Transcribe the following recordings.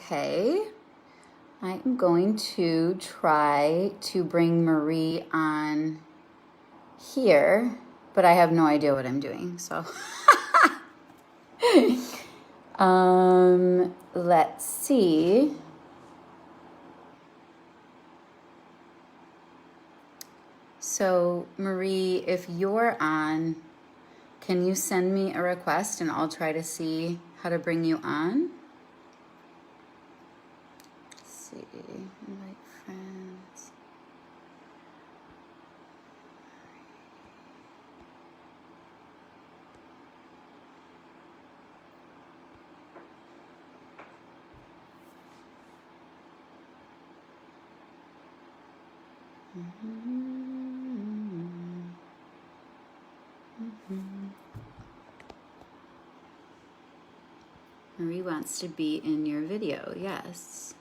Okay. I am going to try to bring Marie on here, but I have no idea what I'm doing. So, let's see. So, Marie, if you're on, can you send me a request and I'll try to see how to bring you on? Let's see. Invite friends. Marie wants to be in your video. Yes.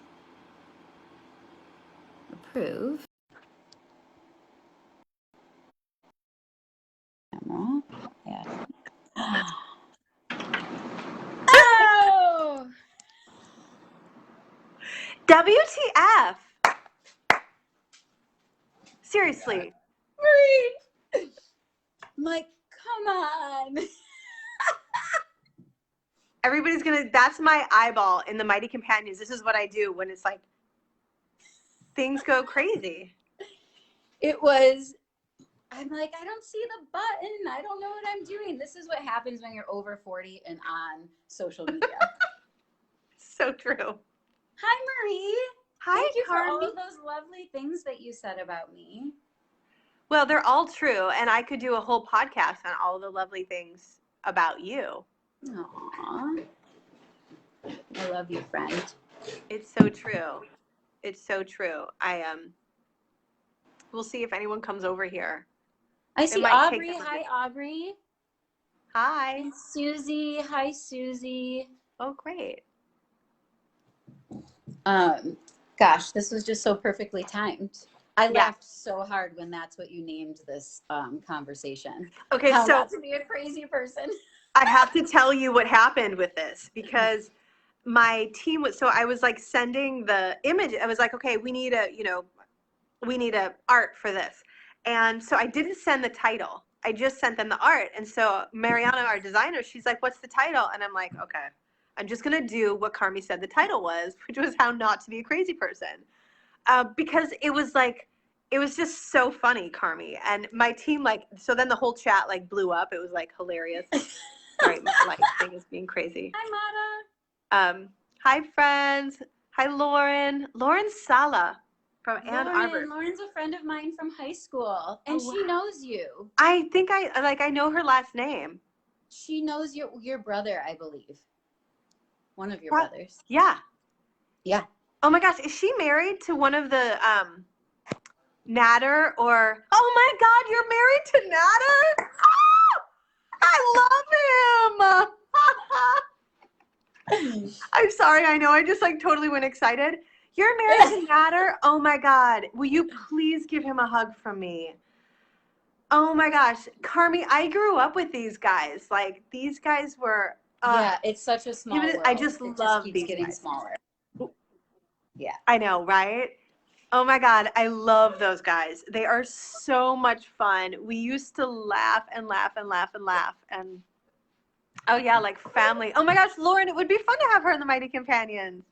Approve. Camera. Yeah. Oh! WTF? Seriously. Marie! I'm like, come on. Everybody's that's my eyeball in the Mighty Companions. This is what I do when it's like things go crazy. I'm like, I don't see the button. I don't know what I'm doing. This is what happens when you're over 40 and on social media. So true. Hi, Marie. Hi, Thank you for all Carmi. of those lovely things that you said about me. Well, they're all true, and I could do a whole podcast on all the lovely things about you. Aww. I love you, friend. It's so true. It's so true. We'll see if anyone comes over here. I see Aubrey. Hi, Aubrey. Hi. And Susie. Hi, Susie. Oh, great. Gosh, this was just so perfectly timed. I laughed so hard when that's what you named this conversation. Okay, How so not to be a crazy person. I have to tell you what happened with this because my team was, so I was like sending the image. I was like, okay, we need a art for this. And so I didn't send the title. I just sent them the art. And so Mariana, our designer, she's like, what's the title? And I'm like, okay, I'm just going to do what Carmi said the title was, which was how not to be a crazy person. Because it was just so funny, Carmi. And my team, like, so then the whole chat like blew up. It was like hilarious. Sorry, my light thing is being crazy. Hi, Mata. Hi, friends. Hi, Lauren. Lauren Sala from Ann Arbor. Lauren's a friend of mine from high school, and she knows you. I think I know her last name. She knows your brother, I believe. One of your brothers. Yeah. Yeah. Oh my gosh, is she married to one of the Natter or? Oh my God, you're married to Natter? I love him. I'm sorry, I know I just like totally went excited. You're married to Natter? Oh my God, will you please give him a hug from me? Oh my gosh, Carmi, I grew up with these guys. Like these guys were. Yeah, it's such a small world. I just love keeps these getting guys. smaller. Yeah. I know, right? Oh my God, I love those guys. They are so much fun. We used to laugh and laugh and laugh and laugh. And oh yeah, like family. Oh my gosh, Lauren, it would be fun to have her in the Mighty Companions.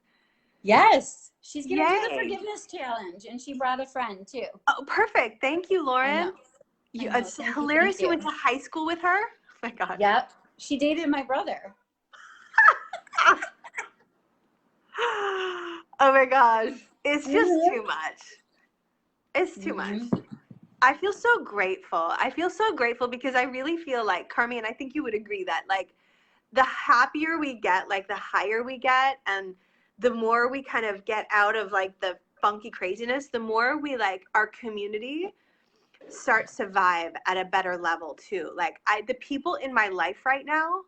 Yes. She's going to do the forgiveness challenge, and she brought a friend too. Oh, perfect. Thank you, Lauren. It's hilarious you went to high school with her. Oh my God. Yep. She dated my brother. Oh my gosh. It's just too much. It's too much. I feel so grateful. I feel so grateful because I really feel like, Carmi, and I think you would agree that like the happier we get, like the higher we get, and the more we kind of get out of like the funky craziness, the more we like our community starts to vibe at a better level too. Like the people in my life right now,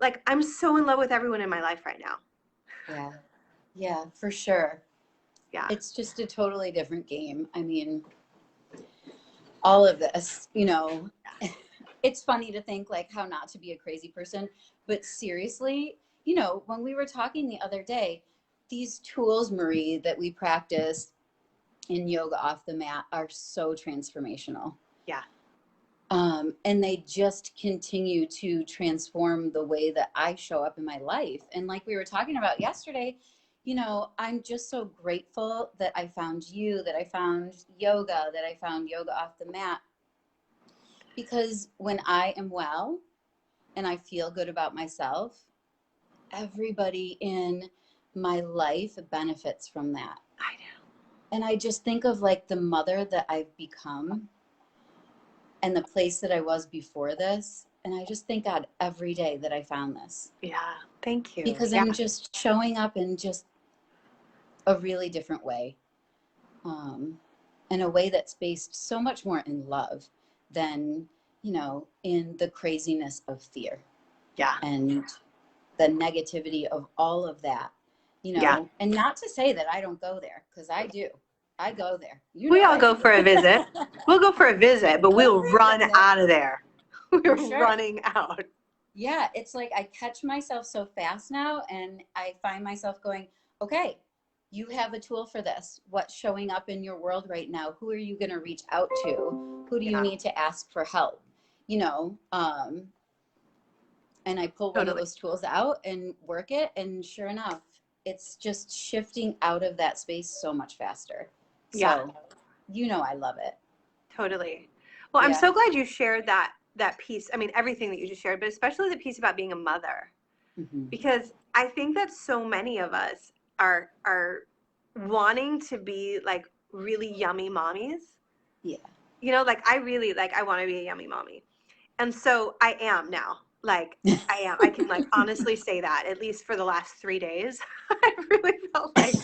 like I'm so in love with everyone in my life right now. Yeah. Yeah, for sure. Yeah. It's just a totally different game. I mean, all of this, you know, it's funny to think like how not to be a crazy person, but seriously, you know, when we were talking the other day, these tools, Marie, that we practice in yoga off the mat are so transformational. Yeah. And they just continue to transform the way that I show up in my life. And like we were talking about yesterday, you know, I'm just so grateful that I found you, that I found yoga, that I found yoga off the mat. Because when I am well and I feel good about myself, everybody in my life benefits from that. I know. And I just think of like the mother that I've become and the place that I was before this. And I just thank God every day that I found this. Yeah. Thank you. Because Yeah. I'm just showing up in just a really different way. In a way that's based so much more in love than, you know, in the craziness of fear. Yeah. And the negativity of all of that, you know. Yeah. And not to say that I don't go there, because I do. I go there. You We know all I go do. for a visit. We'll go for a visit, but we'll run out of there. We're sure. running out. Yeah, it's like I catch myself so fast now, and I find myself going, okay, you have a tool for this. What's showing up in your world right now? Who are you going to reach out to? Who do you need to ask for help? You know, and I pull one of those tools out and work it, and sure enough, it's just shifting out of that space so much faster. So, you know, I love it. Totally. Well, I'm so glad you shared that piece. I mean, everything that you just shared, but especially the piece about being a mother, because I think that so many of us are wanting to be like really yummy mommies. Yeah. You know, like I really like I want to be a yummy mommy, and so I am now. Like I am. I can like honestly say that at least for the last 3 days, I really felt like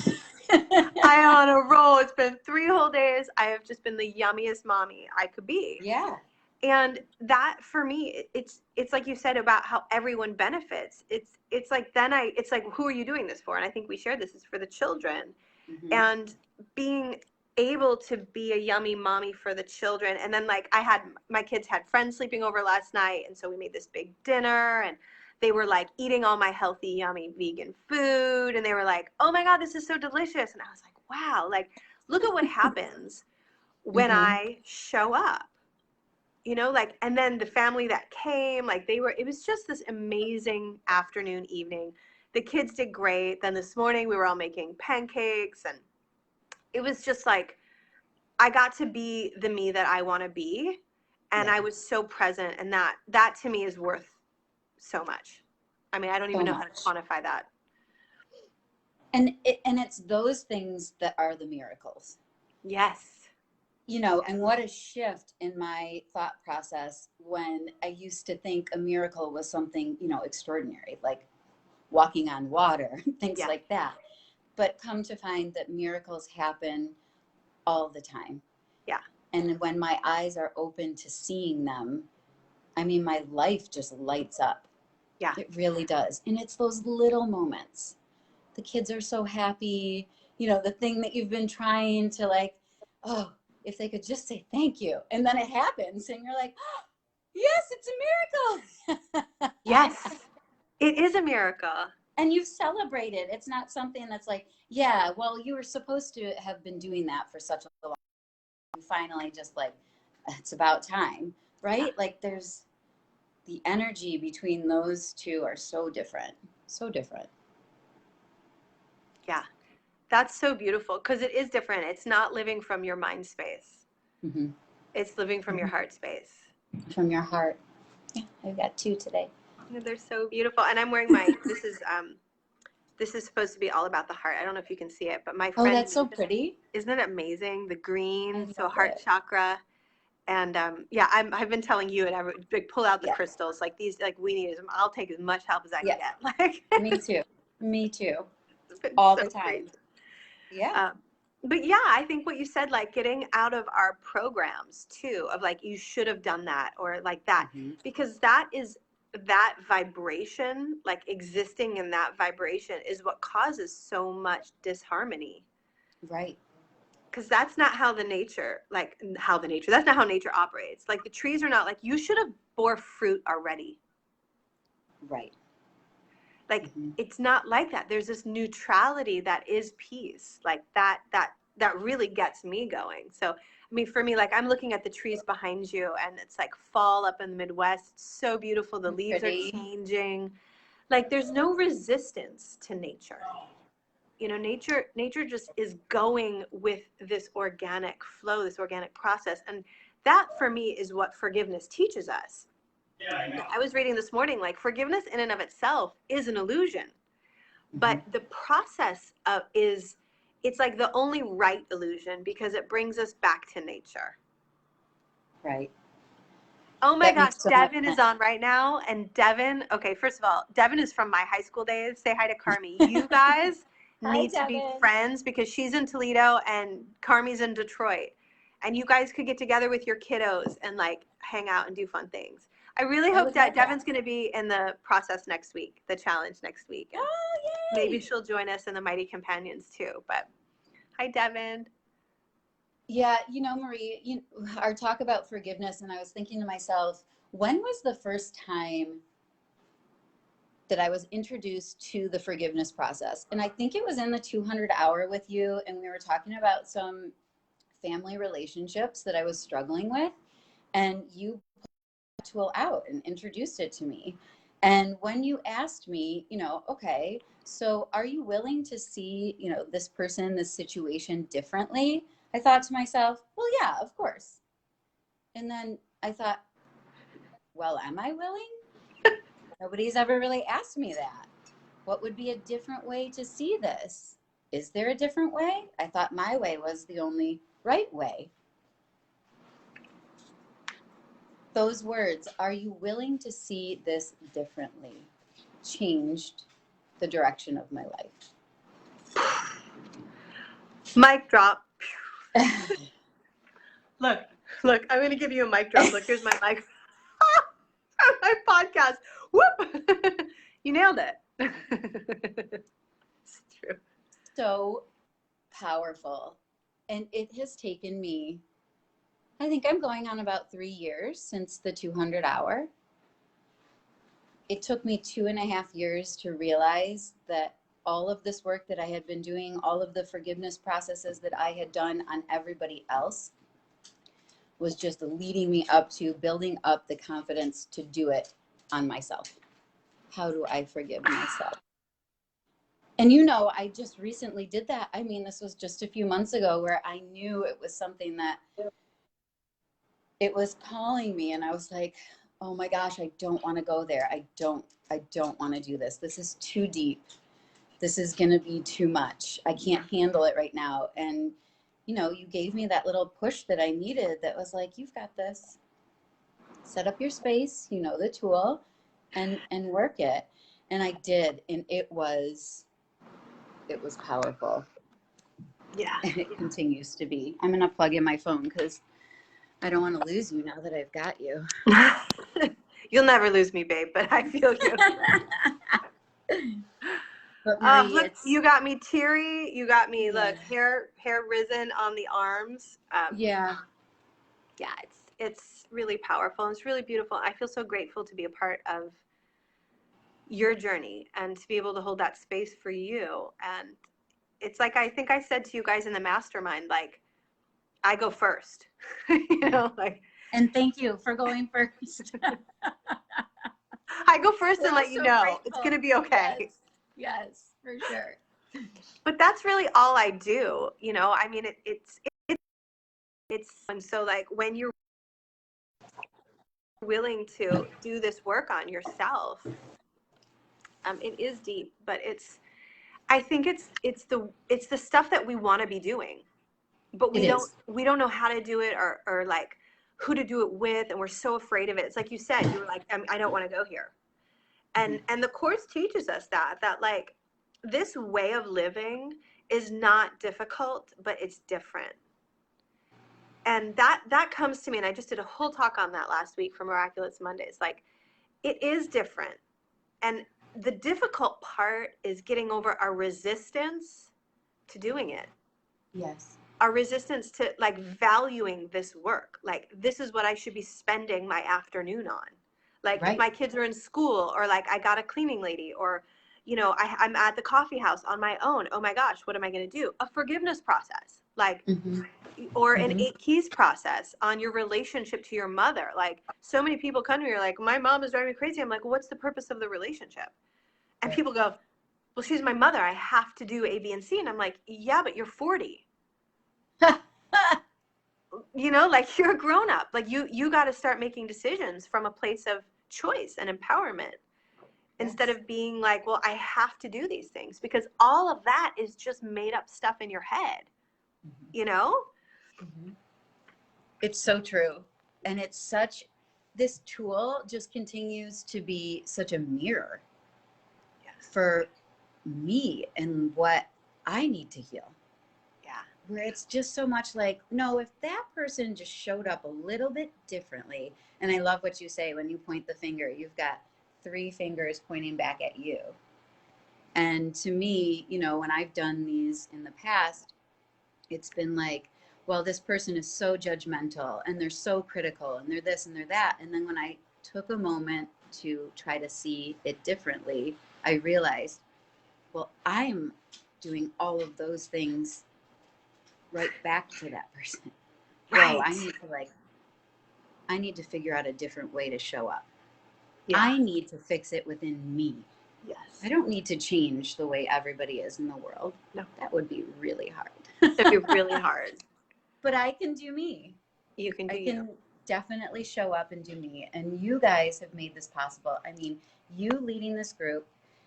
I am on a roll. It's been 3 whole days. I have just been the yummiest mommy I could be. Yeah. And that for me, it's like you said about how everyone benefits. It's like then it's like, who are you doing this for? And I think we shared this is for the children. And being able to be a yummy mommy for the children. And then like my kids had friends sleeping over last night, and so we made this big dinner, and they were like eating all my healthy, yummy vegan food, and they were like, oh my God, this is so delicious. And I was like, wow, like look at what happens when I show up. You know, like, and then the family that came, like it was just this amazing afternoon, evening. The kids did great. Then this morning we were all making pancakes, and it was just like, I got to be the me that I want to be. And I was so present. And that to me is worth so much. I mean, I don't even know how to quantify that. And it's those things that are the miracles. Yes. You know, and what a shift in my thought process when I used to think a miracle was something, you know, extraordinary, like walking on water, things like that. But come to find that miracles happen all the time. Yeah. And when my eyes are open to seeing them, I mean, my life just lights up. Yeah. It really does. And it's those little moments. The kids are so happy, you know, the thing that you've been trying to like, oh, if they could just say thank you. And then it happens and you're like, oh, yes, it's a miracle. Yes, it is a miracle. And you've celebrated. It's not something that's like, yeah, well, you were supposed to have been doing that for such a long time. Finally, just like, it's about time, right? Yeah. Like there's the energy between those two are so different. So different. Yeah. That's so beautiful because it is different. It's not living from your mind space. It's living from your heart space. From your heart. Yeah, I've got 2 today. They're so beautiful. And I'm wearing this is supposed to be all about the heart. I don't know if you can see it, but my friend. Oh, that's so pretty. Isn't it amazing? The green, so heart chakra. And I've been telling you, and I would like, pull out the crystals like these. Like we need. I'll take as much help as I can get. Like Me too. All the time. Crazy. Yeah. But yeah, I think what you said, like getting out of our programs too, of like, you should have done that or like that, because that vibration, like existing in that vibration is what causes so much disharmony. Right. Because that's not how that's not how nature operates. Like the trees are not like, you should have bore fruit already. Right. Like, it's not like that. There's this neutrality that is peace. Like that really gets me going. So, I mean, for me, like, I'm looking at the trees behind you, and it's like fall up in the Midwest. It's so beautiful. The leaves are Pretty. changing. Like, there's no resistance to nature. Nature just is going with this organic flow, this organic process. And that, for me, is what forgiveness teaches us. I was reading this morning, like, forgiveness in and of itself is an illusion, but the process of it's like the only right illusion, because it brings us back to nature. Right. Oh my That gosh, makes so much Devin is sense. on right now. And Devin, okay, first of all, Devin is from my high school days. Say hi to Carmi. You guys Hi, need to be Devin. friends, because she's in Toledo and Carmi's in Detroit. And you guys could get together with your kiddos and like hang out and do fun things. I really I hope would that love that. Devin's going to be in the process next week, the challenge next week. And Oh, maybe yay! she'll join us in the Mighty Companions too. But hi, Devin. Yeah, Marie, our talk about forgiveness, and I was thinking to myself, when was the first time that I was introduced to the forgiveness process? And I think it was in the 200 hour with you, and we were talking about some family relationships that I was struggling with, and you put the tool out and introduced it to me. And when you asked me, okay, so are you willing to see, this person, this situation differently? I thought to myself, well, yeah, of course. And then I thought, well, am I willing? Nobody's ever really asked me that. What would be a different way to see this? Is there a different way? I thought my way was the only right way. Those words, are you willing to see this differently, changed the direction of my Mic drop. life. Look, I'm going to give you a mic drop. Look, here's my mic. My podcast. Whoop! You nailed it. It's true. So powerful. And it has taken me, I think I'm going on about 3 years since the 200 hour. It took me 2.5 years to realize that all of this work that I had been doing, all of the forgiveness processes that I had done on everybody else, was just leading me up to building up the confidence to do it on myself. How do I forgive myself? And I just recently did that. I mean, this was just a few months ago, where I knew it was something that it was calling me, and I was like, oh my gosh, I don't want to go there. I don't want to do this. This is too deep. This is going to be too much. I can't handle it right now. And you gave me that little push that I needed, that was like, you've got this. Set up your space, the tool, and work it. And I did, and it was powerful. Yeah. And it continues to be. I'm going to plug in my phone because I don't want to lose you now that I've got you. You'll never lose me, babe, but I feel you. But Marie, Look, you got me teary. You got me, look, hair risen on the arms. Yeah. Yeah, it's really powerful, and it's really beautiful. I feel so grateful to be a part of your journey and to be able to hold that space for you. And it's like, I think I said to you guys in the mastermind, like, I go first, like. And thank you for going first. I go first and let you know grateful. It's going to be okay. Yes, for sure. But that's really all I do. I mean, it's, and so, like, when you're willing to do this work on yourself, it is deep, but I think it's the stuff that we want to be doing, but we don't know how to do it, or like who to do it with, and we're so afraid of it. It's like you said, you were like, I don't want to go here. And the course teaches us that like, this way of living is not difficult, but it's different. And that comes to me, and I just did a whole talk on that last week for Miraculous Mondays. Like, it is different. And the difficult part is getting over our resistance to doing it. Yes. Our resistance to, like, valuing this work. Like, this is what I should be spending my afternoon on. Like, if my kids are in school, or like I got a cleaning lady, or you know, I'm at the coffee house on my own. Oh my gosh, what am I going to do? A forgiveness process, like, Mm-hmm. or an Mm-hmm. 8 keys process on your relationship to your mother. Like, so many people come to me, are like, my mom is driving me crazy. I'm like, well, what's the purpose of the relationship? And Right. people go, well, she's my mother. I have to do A, B, and C. And I'm like, yeah, but you're 40. You know, like, you're a grown up. Like, you got to start making decisions from a place of choice and empowerment instead Yes. of being like, well, I have to do these things, because all of that is just made up stuff in your head, Mm-hmm. you know? Mm-hmm. It's so true. And it's such, this tool just continues to be such a mirror Yes. for me and what I need to heal. Yeah. Where it's just so much like, no, if that person just showed up a little bit differently. And I love what you say when you point the finger, you've got 3 fingers pointing back at you. And to me, you know, when I've done these in the past, it's been like, well, this person is so judgmental and they're so critical and they're this and they're that. And then when I took a moment to try to see it differently, I realized, well, I'm doing all of those things right back to that person. Whoa, Right. I need to figure out a different way to show up. Yeah. I need to fix it within me. Yes. I don't need to change the way everybody is in the world. No. That would be really hard. It'd be really hard. But I can do me. You can do I you. can definitely show up and do me. And you guys have made this possible. I mean, you leading this group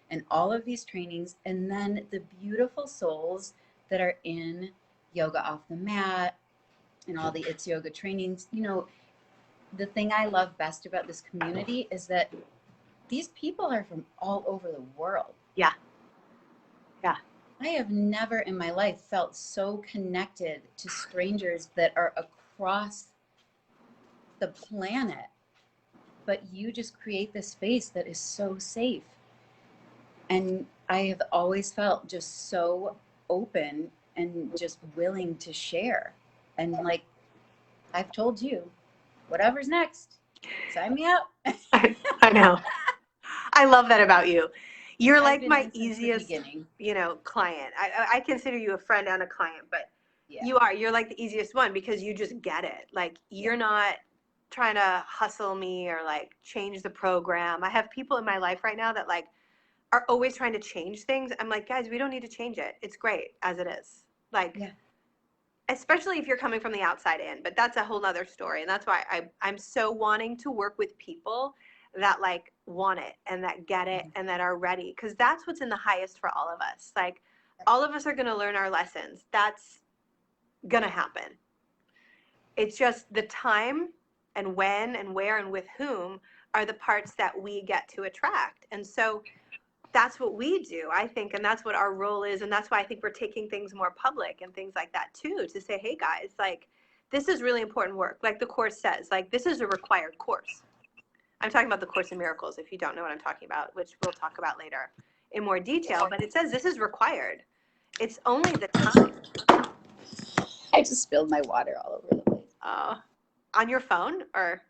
and all of these trainings, and then the beautiful souls that are in yoga off the mat and all the It's Yoga trainings. You know, the thing I love best about this community is that these people are from all over the world. Yeah. Yeah. I have never in my life felt so connected to strangers that are across the planet, but you just create this space that is so safe. And I have always felt just so open and just willing to share. And like I've told you, whatever's next, sign me up. I know. I love that about you. You're I've like been my in since the easiest, beginning. you know, client. I consider you a friend and a client, but Yeah. you're like the easiest one because you just get it. Like, Yeah. you're not trying to hustle me or like change the program. I have people in my life right now that like are always trying to change things. I'm like, guys, we don't need to change it. It's great as it is. Like, Yeah. especially if you're coming from the outside in, but that's a whole nother story. And that's why I'm so wanting to work with people that like want it and that get it Mhm. and that are ready. Cause that's what's in the highest for all of us. Like, all of us are going to learn our lessons. That's going to happen. It's just the time and when and where and with whom are the parts that we get to attract. And so that's what we do, I think, and that's what our role is. And that's why I think we're taking things more public and things like that too, to say, hey guys, like, this is really important work. Like the course says, like, this is a required course. I'm talking about the Course in Miracles, if you don't know what I'm talking about, which we'll talk about later in more detail, but it says this is required. It's only the time. I just spilled my water all over the place. On your phone or?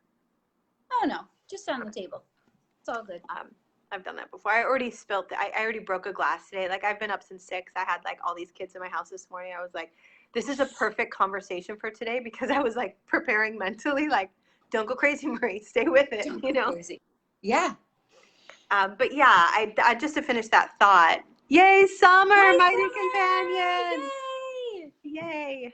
Oh no, just on the table. It's all good. I've done that before. I already spilled. I already broke a glass today. Like, I've been up since 6. I had like all these kids in my house this morning. I was like, this is a perfect conversation for today, because I was like preparing mentally, like, don't go crazy, Marie. Stay with it, Don't you go know? crazy. Yeah. But yeah, I just to finish that thought. Yay, summer, Hi, mighty companions. summer! Yay! Yay.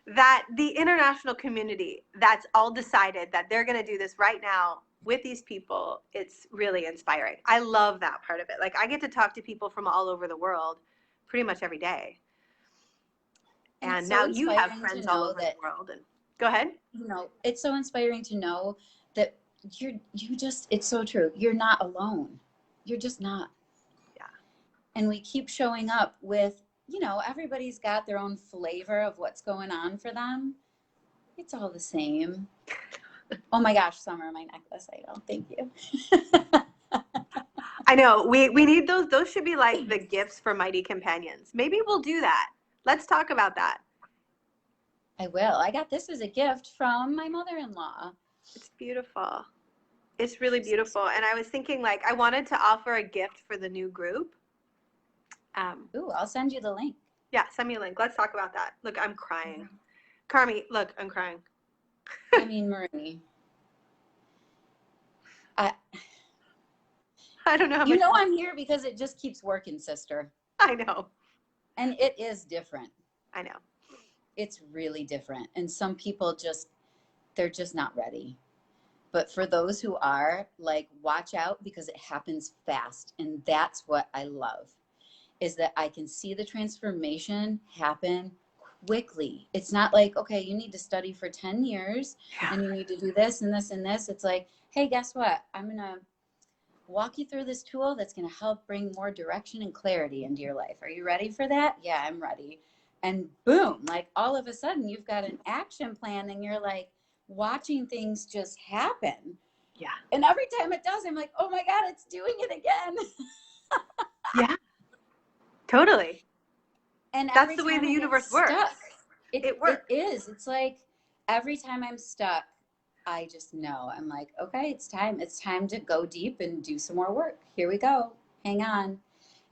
That the international community that's all decided that they're going to do this right now with these people, it's really inspiring. I love that part of it. Like, I get to talk to people from all over the world pretty much every day. And it's And so now you have inspiring to friends all know over the that, world. And go ahead. you know, it's so inspiring to know that you just, it's so true. You're not alone. You're just not. Yeah. And we keep showing up with, you know, everybody's got their own flavor of what's going on for them. It's all the same. Oh my gosh, Summer, my necklace. I know. Thank you. I know we need those. Those should be like the gifts for mighty companions. Maybe we'll do that. Let's talk about that. I will. I got this as a gift from my mother-in-law. It's beautiful. It's really beautiful. And I was thinking, like, I wanted to offer a gift for the new group. Ooh, I'll send you the link. Yeah, send me a link. Let's talk about that. Look, I'm crying. Carmi, look, I'm crying. I mean, Marie, I, I don't know how you much know more. I'm here because it just keeps working, sister. I know. And it is different. I know. It's really different. And some people they're just not ready. But for those who are, like, watch out because it happens fast. And that's what I love, is that I can see the transformation happen quickly. It's not like, okay, you need to study for 10 years Yeah. and you need to do this and this and this. It's like, hey, guess what? I'm going to walk you through this tool that's going to help bring more direction and clarity into your life. Are you ready for that? Yeah, I'm ready. And boom, like all of a sudden you've got an action plan and you're like watching things just happen. Yeah. And every time it does, I'm like, oh my God, it's doing it again. Yeah. Totally. And That's every the way time the I get universe stuck, works. it It it works. is. It's like every time I'm stuck, I just know. I'm like, okay, it's time. It's time to go deep and do some more work. Here we go. Hang on.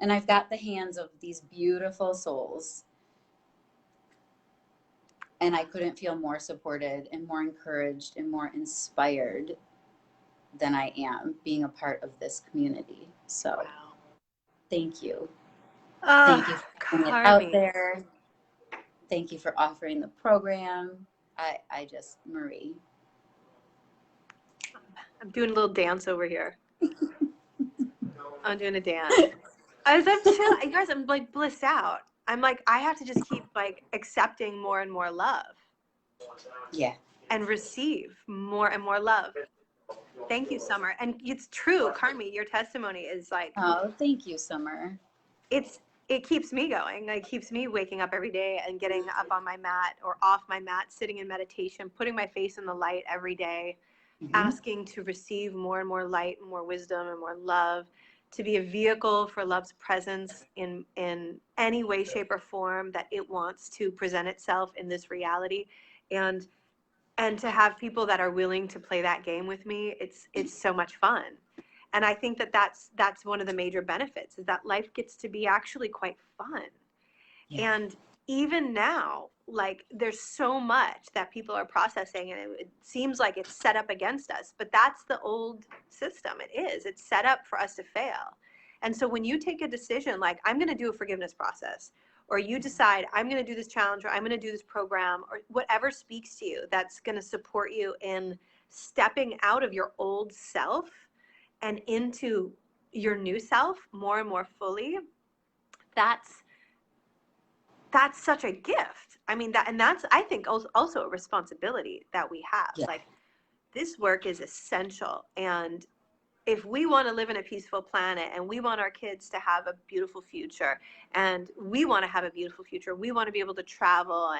And I've got the hands of these beautiful souls. And I couldn't feel more supported and more encouraged and more inspired than I am being a part of this community. So Wow. thank you. Oh, Thank you for putting it out Carmi. there. Thank you for offering the program. I just, Marie. I'm doing a little dance over here. I'm doing a dance. As I'm chill, you guys, I'm like blissed out. I'm like, I have to just keep like accepting more and more love Yeah. and receive more and more love. Thank you, Summer. And it's true, Carmi, your testimony is like, Oh, thank you, Summer. it's it keeps me going. It keeps me waking up every day and getting up on my mat or off my mat, sitting in meditation, putting my face in the light every day, Mm-hmm. asking to receive more and more light, more wisdom, and more love, to be a vehicle for love's presence in any way, shape, or form that it wants to present itself in this reality, and to have people that are willing to play that game with me. It's so much fun. And I think that that's one of the major benefits, is that life gets to be actually quite fun. Yeah. And even now, like, there's so much that people are processing, and it seems like it's set up against us, but that's the old system. It's set up for us to fail. And so when you take a decision like, I'm going to do a forgiveness process, or you decide I'm going to do this challenge, or I'm going to do this program, or whatever speaks to you that's going to support you in stepping out of your old self and into your new self more and more fully, that's such a gift. I mean, that's I think also a responsibility that we have. Yeah. Like, this work is essential, and if we want to live in a peaceful planet, and we want our kids to have a beautiful future, and we want to have a beautiful future, we want to be able to travel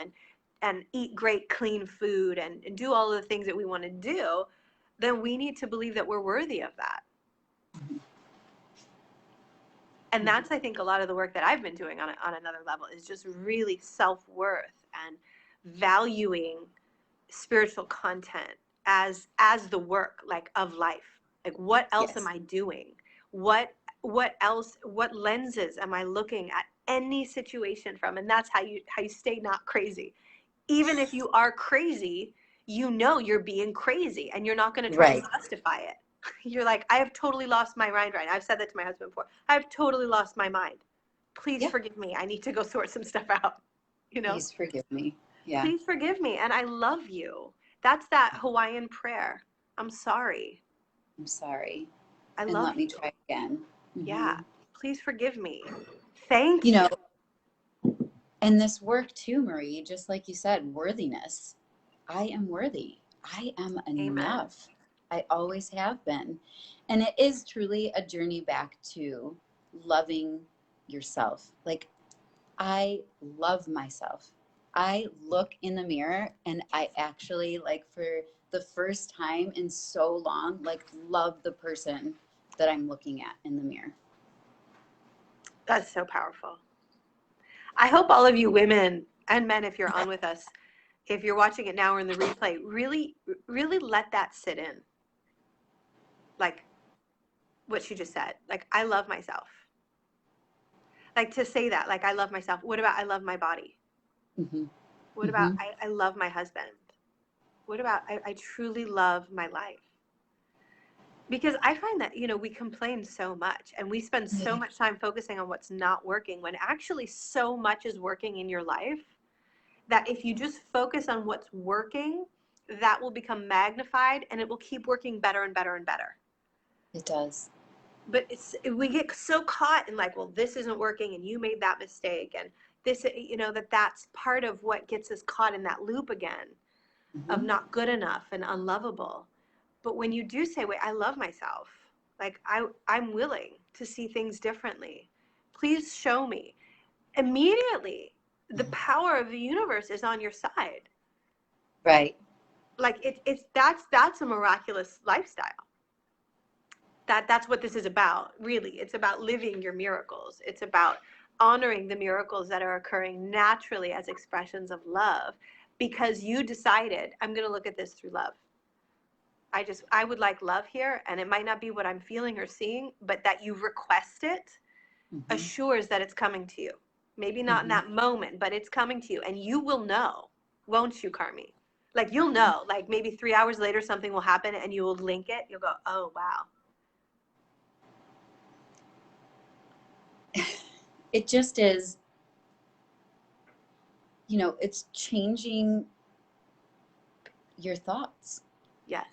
and eat great clean food and do all of the things that we want to do, then we need to believe that we're worthy of that. And that's, I think, a lot of the work that I've been doing on another level, is just really self-worth and valuing spiritual content as the work, like, of life. Like, what else am Yes. I doing? What else, what lenses am I looking at any situation from? And that's how you stay not crazy. Even if you are crazy, you know you're being crazy, and you're not going to try and Right. justify it. You're like, I have totally lost my mind right now. I've said that to my husband before. I've totally lost my mind. Please Yeah. forgive me. I need to go sort some stuff out. You know, Please forgive me. Yeah. please forgive me. And I love you. That's that Hawaiian prayer. I'm sorry. I'm sorry. I And love let me you. try again. Yeah. Mm-hmm. Please forgive me. Thank You you. know, and this work too, Marie, just like you said, worthiness. I am worthy. I am Amen. enough. I always have been. And it is truly a journey back to loving yourself. Like, I love myself. I look in the mirror and I actually, like, for the first time in so long, like, love the person that I'm looking at in the mirror. That's so powerful. I hope all of you women and men, if you're on with us, if you're watching it now or in the replay, really, really let that sit in. Like what she just said. Like, I love myself. Like to say that, like, I love myself. What about I love my body? Mm-hmm. What about Mm-hmm. I love my husband? What about I truly love my life? Because I find that, we complain so much and we spend so Yeah, much time focusing on what's not working when actually so much is working in your life, that if you just focus on what's working, that will become magnified and it will keep working better and better and better. it does. But we get so caught in like, well, this isn't working and you made that mistake, and this, that's part of what gets us caught in that loop again of Mm-hmm. not good enough and unlovable. But when you do say, wait, I love myself, like I'm willing to see things differently, please show me, immediately the power of the universe is on your side. Right. Like that's a miraculous lifestyle. That's what this is about, really. It's about living your miracles. It's about honoring the miracles that are occurring naturally as expressions of love, because you decided, I'm going to look at this through love. I would like love here, and it might not be what I'm feeling or seeing, but that you request it Mm-hmm. assures that it's coming to you. Maybe not in Mm-hmm. that moment, but it's coming to you, and you will know, won't you, Carmi? Like, you'll Mm-hmm. know, like maybe 3 hours later something will happen and you will link it. You'll go, oh wow. It just is, it's changing your thoughts. Yes.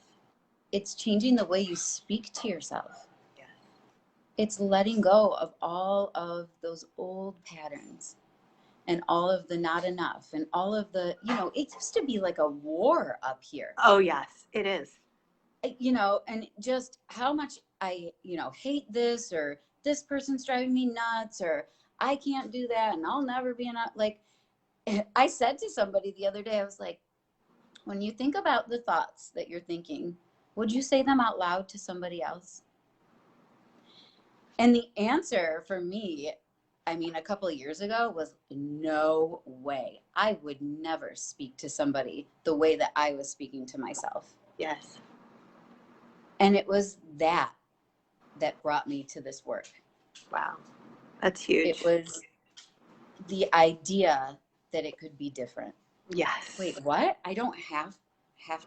It's changing the way you speak to yourself. Yes. It's letting go of all of those old patterns and all of the not enough and all of the, it used to be like a war up here, Oh yes, it is. and just how much I, hate this, or this person's driving me nuts, or I can't do that and I'll never be enough. Like, I said to somebody the other day, I was like, when you think about the thoughts that you're thinking, would you say them out loud to somebody else? And the answer for me, I mean, a couple of years ago was no way. I would never speak to somebody the way that I was speaking to myself. Yes. And it was that brought me to this work. Wow. That's It huge. was the idea that it could be different. Yes. Wait, what? I don't have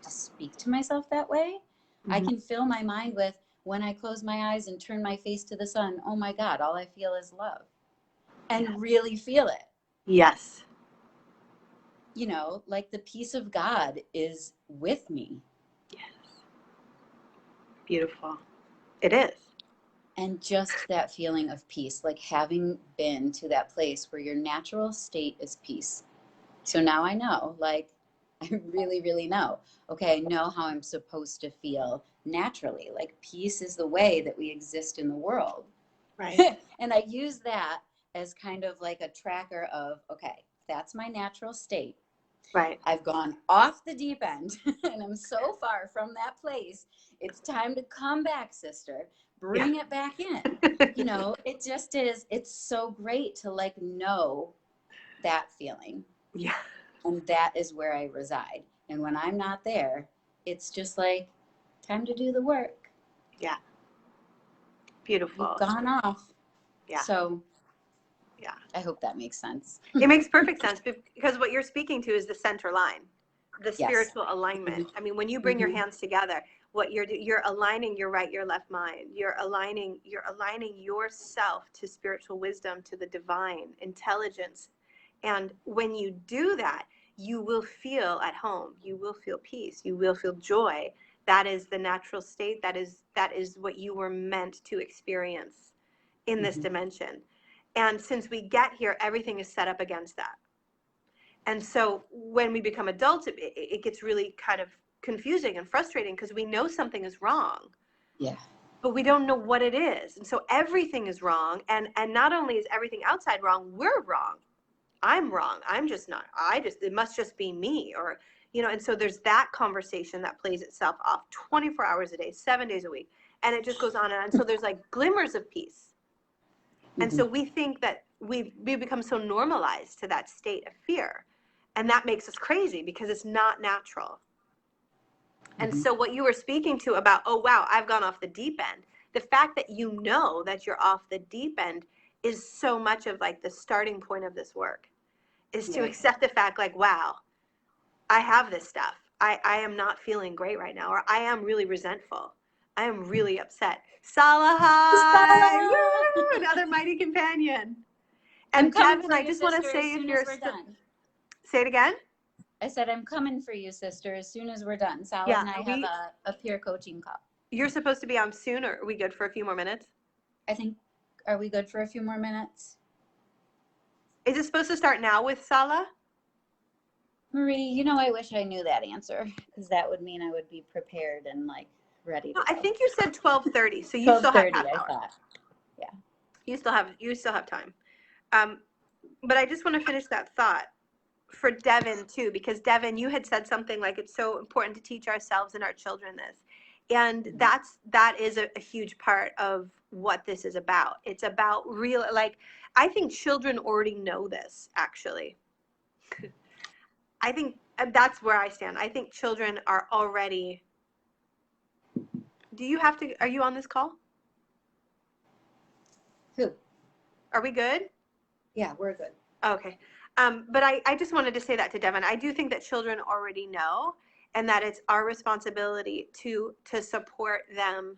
to speak to myself that way. I Mhm. can fill my mind with, when I close my eyes and turn my face to the sun, oh my God, all I feel is love. Yes. And really feel it. Yes. Like the peace of God is with me. Yes. Beautiful. It is. And just that feeling of peace, like having been to that place where your natural state is peace. So now I know, like, I really, really know. Okay, I know how I'm supposed to feel naturally. Like, peace is the way that we exist in the world. Right. And I use that as kind of like a tracker of, okay, that's my natural state. Right. I've gone off the deep end and I'm so far from that place. It's time to come back, sister. Yeah. Bring it back in. It just is, it's so great to like know that feeling. Yeah. And that is where I reside. And when I'm not there, it's just like time to do the work. Yeah. You've Beautiful. gone off. Yeah. So Yeah. I hope that makes sense. It makes perfect sense because what you're speaking to is the center line, the Yes. spiritual alignment. I mean, when you bring your Mm-hmm. hands together, what you're aligning your right, your left mind. You're aligning yourself to spiritual wisdom, to the divine intelligence. And when you do that, you will feel at home. You will feel peace. You will feel joy. That is the natural state. That is what you were meant to experience in this Mm-hmm. dimension. And since we get here, everything is set up against that. And so when we become adults, it gets really kind of confusing and frustrating because we know something is wrong, Yeah. but we don't know what it is. And so everything is wrong. And not only is everything outside wrong, we're wrong. I'm wrong. I'm just not. It must just be me. Or, and so there's that conversation that plays itself off 24 hours a day, 7 days a week. And it just goes on and on. So there's like glimmers of peace. And Mm-hmm. so we think that we become so normalized to that state of fear. And that makes us crazy because it's not natural. And Mm-hmm. so what you were speaking to about, oh, wow, I've gone off the deep end. The fact that you know that you're off the deep end is so much of like the starting point of this work, is to Right. accept the fact like, wow, I have this stuff. I am not feeling great right now, or I am really resentful. I am really upset. Salahai! Woo! Another mighty companion. I'm And coming Devin, for I you, just want to sister, as say if soon you're as we're done. say it again. I said, I'm coming for you, sister, as soon as we're done. Sala Yeah, and I have a peer coaching call. you're supposed to be on soon, or are we good for a few more minutes? I think, are we good for a few more minutes? Is it supposed to start now with Salah? Marie, I wish I knew that answer, because that would mean I would be prepared and like ready to I go. think you said 12:30, so you still have 12:30, half I hour. thought. Yeah. You still have time. But I just want to finish that thought for Devin too, because Devin, you had said something like it's so important to teach ourselves and our children this. And that is a huge part of what this is about. It's about real, like, I think children already know this, actually. I think that's where I stand. I think children are already. Are you on this call? Who? Are we good? Yeah, we're good. Okay. But I just wanted to say that to Devin. I do think that children already know, and that it's our responsibility to support them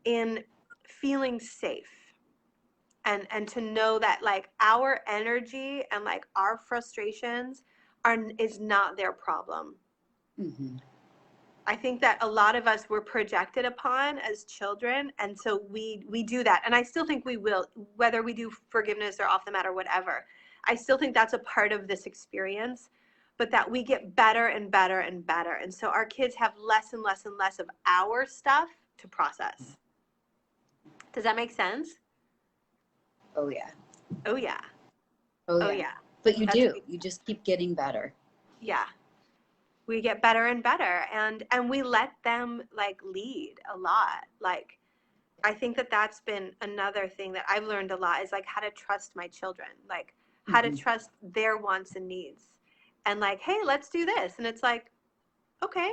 in feeling safe, and to know that like our energy and like our frustrations is not their problem. Mm-hmm. I think that a lot of us were projected upon as children, and so we do that. And I still think we will, whether we do forgiveness or off the mat or whatever. I still think that's a part of this experience, but that we get better and better and better. And so our kids have less and less and less of our stuff to process. Does that make sense? Oh, yeah. Oh yeah. Oh, Oh yeah. yeah. But you That's do. You just keep getting better. yeah. We get better and better, and we let them like lead a lot. Like, I think that that's been another thing that I've learned a lot, is like how to trust my children, like how to Mm-hmm. trust their wants and needs, and like, hey, let's do this. And it's like, okay,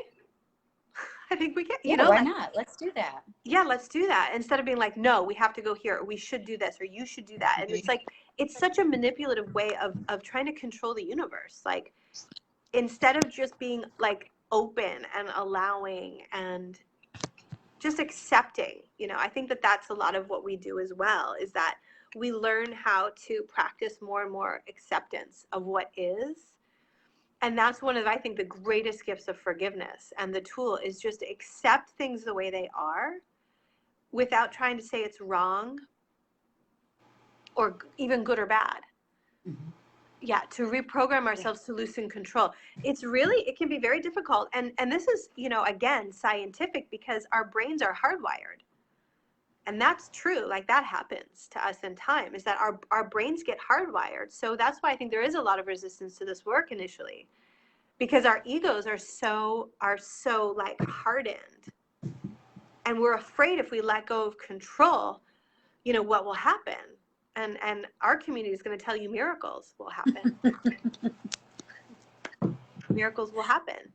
I think we get, Yeah, why like, not? Let's do that. yeah, let's do that. Instead of being like, no, we have to go here, or we should do this, or you should do that. And it's like, it's such a manipulative way of trying to control the universe. Like, instead of just being like open and allowing and just accepting, I think that that's a lot of what we do as well, is that we learn how to practice more and more acceptance of what is. And that's one of, I think, the greatest gifts of forgiveness. And the tool is just to accept things the way they are without trying to say it's wrong or even good or bad. Mm-hmm. Yeah, to reprogram ourselves to loosen control. It can be very difficult. And this is, again, scientific, because our brains are hardwired. And that's true. Like, that happens to us in time, is that our brains get hardwired. So that's why I think there is a lot of resistance to this work initially, because our egos are so like hardened. And we're afraid if we let go of control, what will happen. And our community is going to tell you miracles will happen. Miracles will happen.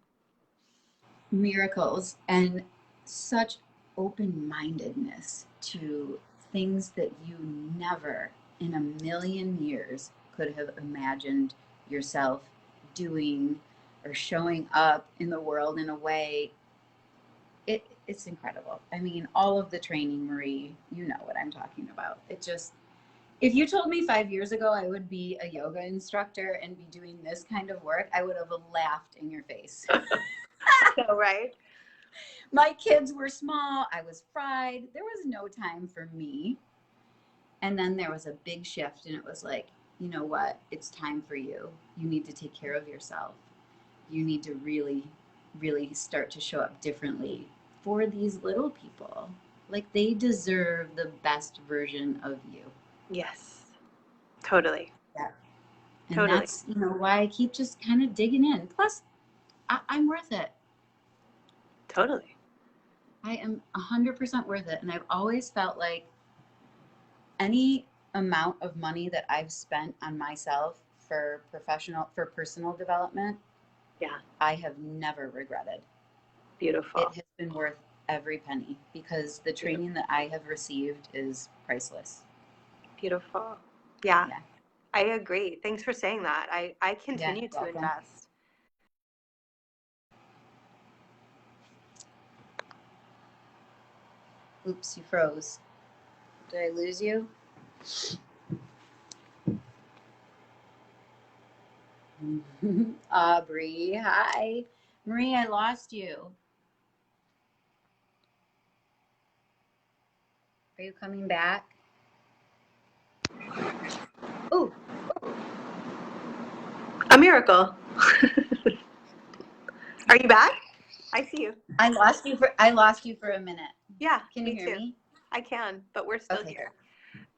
Miracles and such open-mindedness to things that you never in a million years could have imagined yourself doing or showing up in the world in a way. It's incredible. I mean, all of the training, Marie, you know what I'm talking about. It just, if you told me 5 years ago I would be a yoga instructor and be doing this kind of work, I would have laughed in your face. So, right? My kids were small. I was fried. There was no time for me. And then there was a big shift, and it was like, you know what? It's time for you. You need to take care of yourself. You need to really, really start to show up differently for these little people. Like, they deserve the best version of you. Yes. Totally. Yeah. And Totally. that's, why I keep just kind of digging in. Plus, I'm worth it. Totally. I am 100% worth it. And I've always felt like any amount of money that I've spent on myself for personal development, Yeah. I have never regretted. Beautiful. It has been worth every penny, because the training that I have received is priceless. Beautiful. Yeah, Yeah. I agree. Thanks for saying that. I Yeah. continue to Welcome. invest. Oops, you froze. Did I lose you? Aubrey, hi. Marie, I lost you. Are you coming back? Oh, A miracle. Are you back? I see you. I lost you for a minute. Yeah, Can you me hear too. me? I can, but we're still Okay, here.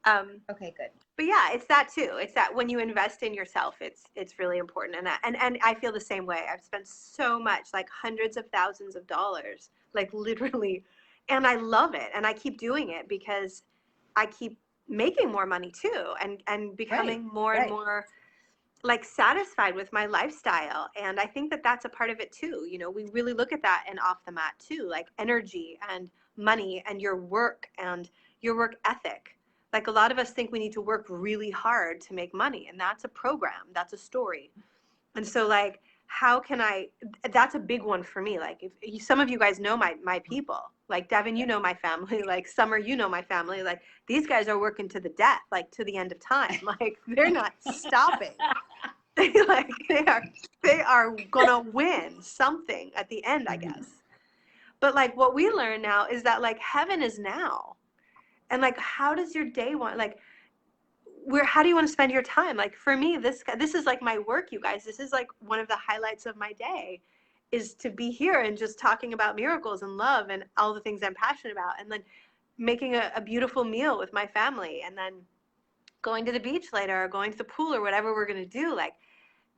good. Um, Okay, good. but yeah, it's that too. It's that when you invest in yourself, it's really important. And I feel the same way. I've spent so much, like hundreds of thousands of dollars, like literally, and I love it. And I keep doing it because I keep making more money too, and Right, becoming more and right. more like satisfied with my lifestyle. And I think that that's a part of it too. We really look at that in off the mat too, like energy and money and your work ethic. Like a lot of us think we need to work really hard to make money, and that's a program, that's a story. And so like how can I that's a big one for me. Like if some of you guys know my people, like Devin, you know my family, like Summer, you know my family, like these guys are working to the death, like to the end of time. Like they're not stopping. They are gonna win something at the end, I Mhm. guess. But like what we learn now is that like heaven is now. And like how does your day want like where how do you want to spend your time? Like for me, this is like my work, you guys. This is like one of the highlights of my day is to be here and just talking about miracles and love and all the things I'm passionate about, and then making a beautiful meal with my family, and then going to the beach later or going to the pool or whatever we're going to do. Like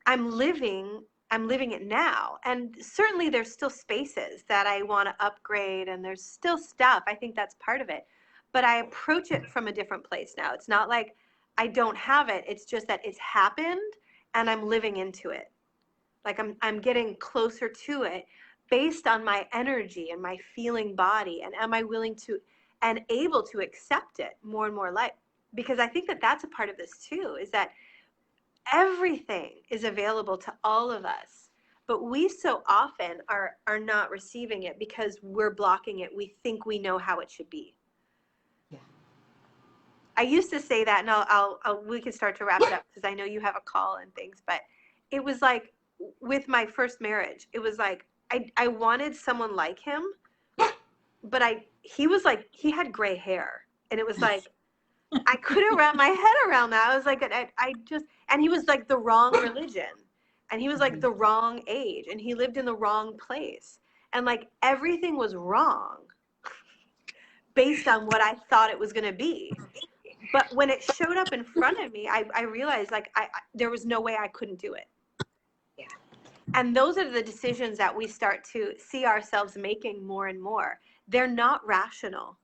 I'm living I'm living it now. And certainly there's still spaces that I want to upgrade, and there's still stuff. I think that's part of it. But I approach it from a different place now. It's not like I don't have it. It's just that it's happened and I'm living into it. Like I'm getting closer to it based on my energy and my feeling body, and am I willing to and able to accept it more and more, like because I think that that's a part of this too, is that everything is available to all of us, but we so often are not receiving it because we're blocking it. We think we know how it should be. Yeah. I used to say that, and we can start to wrap it up because I know you have a call and things, but it was like with my first marriage, it was like I wanted someone like him, but he was like, he had gray hair, and it was like I couldn't wrap my head around that. I was like, I just, and he was like the wrong religion, and he was like Mhm. the wrong age, and he lived in the wrong place, and like everything was wrong based on what I thought it was going to be. But when it showed up in front of me, I realized like there was no way I couldn't do it. Yeah. And those are the decisions that we start to see ourselves making more and more. They're not rational.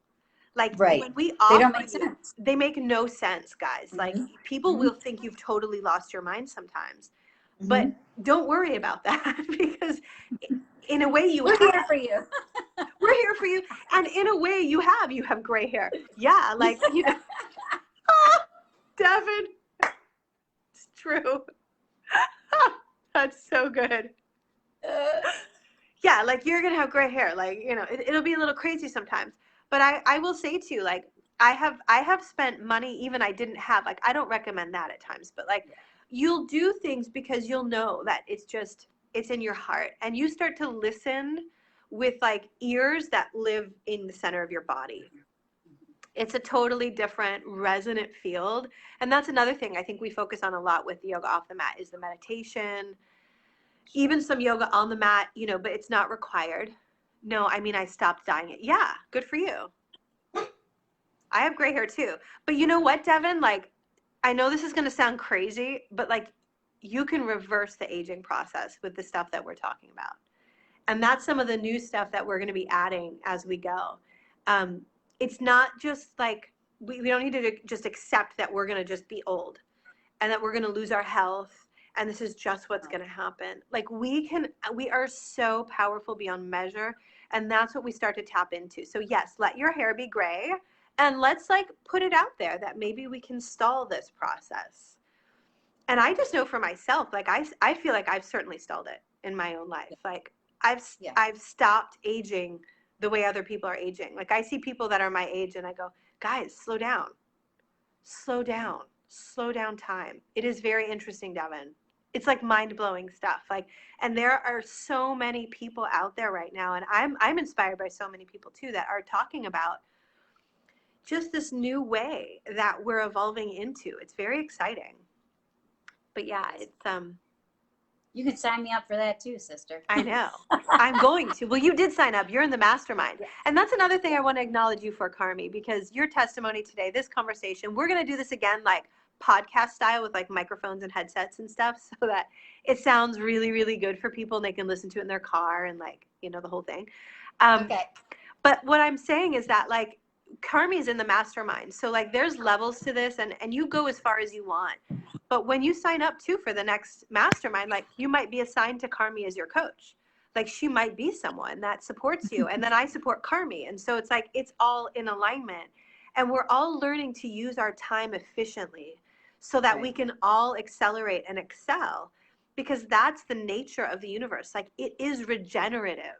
Like Right. when we They don't offer make you, sense. they make no sense, guys. Like Hmm. people Hmm. will think you've totally lost your mind sometimes. Hmm. But don't worry about that because in a way you We're here have. for you. We're here for you. And in a way you have gray hair. Yeah, like, Devin, it's true. That's so good. Yeah, like you're gonna have gray hair. Like, it'll be a little crazy sometimes. But I will say to you, like, I have spent money even I didn't have. Like, I don't recommend that at times, but like Yeah. you'll do things because you'll know that it's in your heart. And you start to listen with like ears that live in the center of your body. It's a totally different resonant field. And that's another thing I think we focus on a lot with yoga off the mat is the meditation, even some yoga on the mat, but it's not required. No, I mean, I stopped dyeing it. Yeah, good for you. I have gray hair too. But you know what, Devin? Like, I know this is going to sound crazy, but like, you can reverse the aging process with the stuff that we're talking about. And that's some of the new stuff that we're going to be adding as we go. Um, it's not just like, we don't need to just accept that we're going to just be old and that we're going to lose our health and this is just what's going to happen. Like we are so powerful beyond measure, and that's what we start to tap into. So yes, let your hair be gray And let's like put it out there that maybe we can stall this process. And I just know for myself, like I feel like I've certainly stalled it in my own life. Like Yeah. I've stopped aging the way other people are aging. Like I see people that are my age and I go, guys, slow down, slow down, slow down time. It is very interesting, Devin. It's like mind-blowing stuff. Like, and there are so many people out there right now, and I'm inspired by so many people too that are talking about just this new way that we're evolving into. It's very exciting. But yeah, it's You can sign me up for that too, sister. I know. I'm going to. Well, you did sign up. You're in the mastermind. Yeah. And that's another thing I want to acknowledge you for, Carmi, because your testimony today, this conversation, we're going to do this again like podcast style with like microphones and headsets and stuff so that it sounds really, really good for people and they can listen to it in their car and like, you know, the whole thing. Okay. But what I'm saying is that like Carmi's in the mastermind. So like there's levels to this and you go as far as you want. But when you sign up too for the next mastermind, like you might be assigned to Carmi as your coach. Like she might be someone that supports you. And then I support Carmi. And so it's like it's all in alignment. And we're all learning to use our time efficiently so that we can all accelerate and excel because that's the nature of the universe. Like it is regenerative.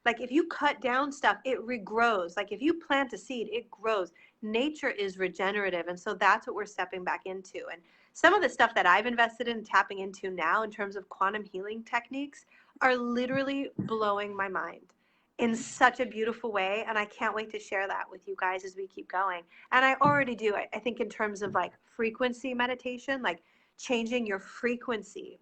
Like if you cut down stuff, it regrows. Like if you plant a seed, it grows. Nature is regenerative. And so that's what we're stepping back into. And some of the stuff that I've invested in tapping into now in terms of quantum healing techniques are literally blowing my mind in such a beautiful way. And I can't wait to share that with you guys as we keep going. And I already do it. I think in terms of like frequency meditation, like changing your frequency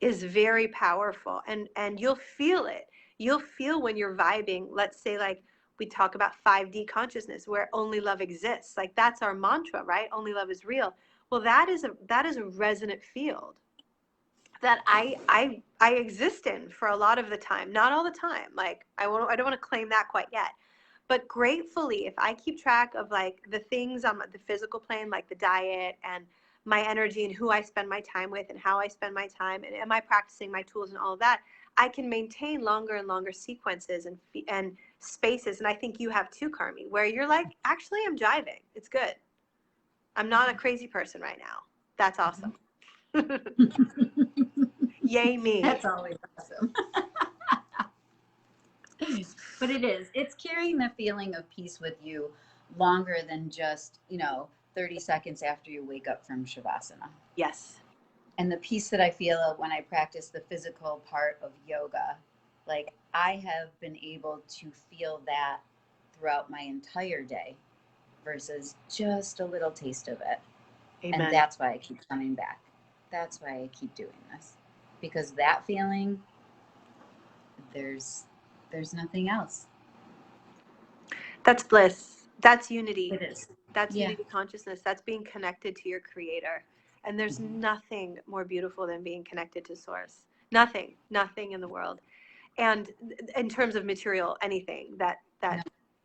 is very powerful and you'll feel it. You'll feel when you're vibing, let's say like we talk about 5D consciousness where only love exists. Like that's our mantra, right? Only love is real. Well, that is a resonant field that I exist in for a lot of the time. Not all the time. Like I don't want to claim that quite yet. But gratefully, if I keep track of like the things on the physical plane, like the diet and my energy and who I spend my time with and how I spend my time and am I practicing my tools and all of that, I can maintain longer and longer sequences and spaces. And I think you have too, Carmi, where you're like, actually, I'm jiving. It's good. I'm not a crazy person right now. That's awesome. Yay me. That's always awesome. But it is. It's carrying the feeling of peace with you longer than just, 30 seconds after you wake up from Shavasana. Yes. And the peace that I feel when I practice the physical part of yoga, like I have been able to feel that throughout my entire day versus just a little taste of it. Amen. And that's why I keep coming back. That's why I keep doing this. Because that feeling, there's nothing else. That's bliss. That's unity. It is. That's unity consciousness. That's being connected to your creator. And there's nothing more beautiful than being connected to source. Nothing in the world. And in terms of material, anything that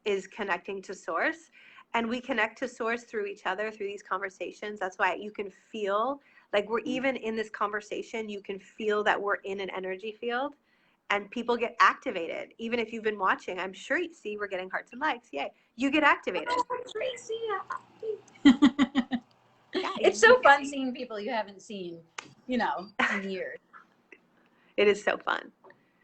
is connecting to source. And we connect to source through each other, through these conversations. That's why you can feel like we're even in this conversation, you can feel that we're in an energy field and people get activated. Even if you've been watching, I'm sure you see we're getting hearts and likes. Yay. You get activated. It's so fun seeing people you haven't seen, in years. It is so fun.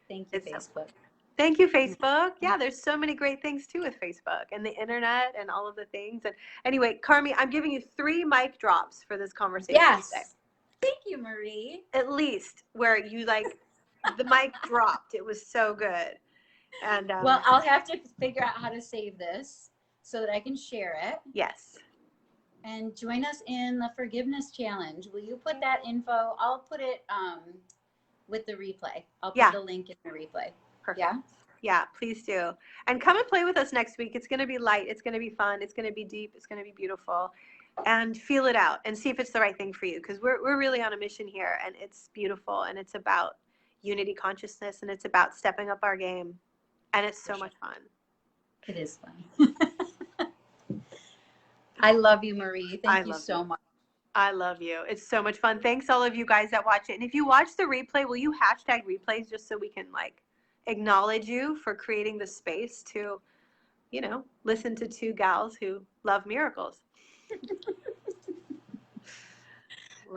Thank you, Facebook. Thank you, Facebook. Yeah, there's so many great things too with Facebook and the internet and all of the things. And anyway, Carmi, I'm giving you 3 mic drops for this conversation today. Thank you, Marie. At least where you like the mic dropped. It was so good. And well, I'll have to figure out how to save this so that I can share it. Yes. And join us in the forgiveness challenge. Will you put that info? I'll put it with the replay. I'll put the link in the replay. Perfect. Yeah? Yeah, please do. And come and play with us next week. It's going to be light. It's going to be fun. It's going to be deep. It's going to be beautiful. And feel it out and see if it's the right thing for you. Because we're really on a mission here. And it's beautiful. And it's about unity consciousness. And it's about stepping up our game. And it's so much fun. It is fun. I love you, Marie. Thank you so much. I love you. It's so much fun. Thanks all of you guys that watch it. And if you watch the replay, will you hashtag replays just so we can like acknowledge you for creating the space to you know, listen to two gals who love miracles.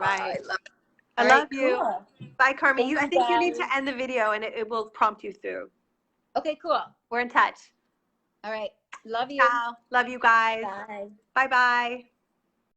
I Right. love it. I All right, love you. cool. Bye, Carmen. Thank I you think you need to guys. end the video and it will prompt you through. Okay, cool. We're in touch. All right. Love you. Ciao. Love you guys. Bye. Bye bye.